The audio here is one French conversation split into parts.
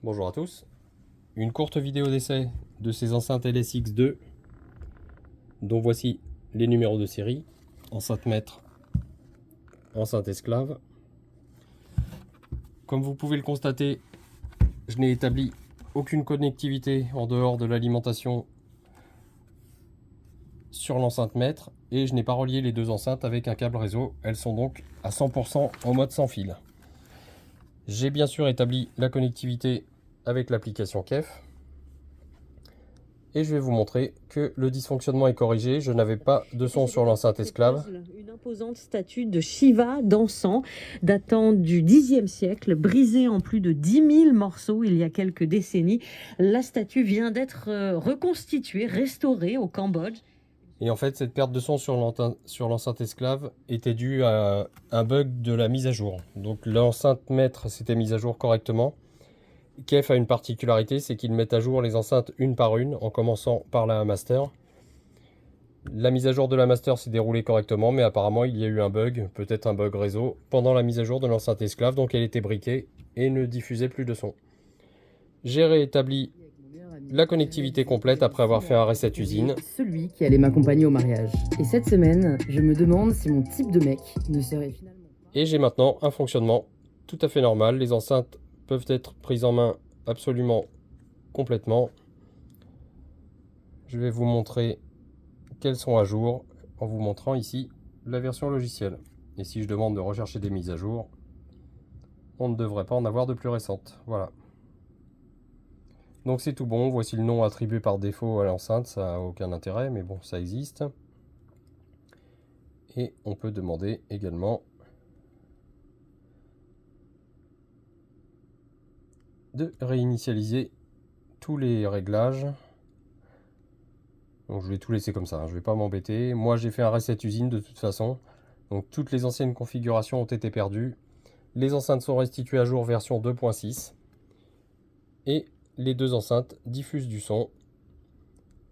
Bonjour à tous. Une courte vidéo d'essai de ces enceintes LSX2 dont voici les numéros de série. Enceinte maître, enceinte esclave. Comme vous pouvez le constater, je n'ai établi aucune connectivité en dehors de l'alimentation sur l'enceinte maître et je n'ai pas relié les deux enceintes avec un câble réseau. Elles sont donc à 100% en mode sans fil. J'ai bien sûr établi la connectivité avec l'application KEF. Et je vais vous montrer que le dysfonctionnement est corrigé. Je n'avais pas de son sur l'enceinte esclave. Une imposante statue de Shiva dansant, datant du Xe siècle, brisée en plus de 10 000 morceaux il y a quelques décennies. La statue vient d'être reconstituée, restaurée au Cambodge. Et en fait, cette perte de son sur l'enceinte esclave était due à un bug de la mise à jour. Donc l'enceinte maître s'était mise à jour correctement. KEF a une particularité, c'est qu'ils mettent à jour les enceintes une par une, en commençant par la master. La mise à jour de la master s'est déroulée correctement, mais apparemment il y a eu un bug, peut-être un bug réseau, pendant la mise à jour de l'enceinte esclave, donc elle était briquée et ne diffusait plus de son. J'ai réétabli la connectivité complète après avoir fait un reset usine. Celui qui allait m'accompagner au mariage. Et cette semaine, je me demande si mon type de mec ne serait finalement pas... Et j'ai maintenant un fonctionnement tout à fait normal. Les enceintes peuvent être prises en main absolument complètement. Je vais vous montrer qu'elles sont à jour en vous montrant ici la version logicielle. Et si je demande de rechercher des mises à jour, on ne devrait pas en avoir de plus récentes. Voilà. Donc c'est tout bon, voici le nom attribué par défaut à l'enceinte, ça n'a aucun intérêt, mais bon, ça existe. Et on peut demander également de réinitialiser tous les réglages. Donc je vais tout laisser comme ça, je ne vais pas m'embêter. Moi j'ai fait un reset usine de toute façon, donc toutes les anciennes configurations ont été perdues. Les enceintes sont restituées à jour version 2.6. Et les deux enceintes diffusent du son.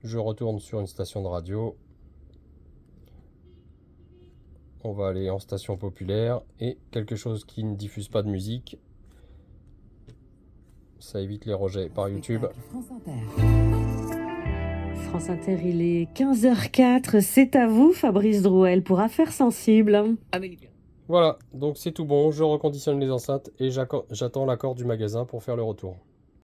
Je retourne sur une station de radio. On va aller en station populaire et quelque chose qui ne diffuse pas de musique. Ça évite les rejets par YouTube. France Inter, il est 15h04. C'est à vous, Fabrice Drouel, pour Affaires sensibles. Voilà, donc c'est tout bon. Je reconditionne les enceintes et j'attends l'accord du magasin pour faire le retour.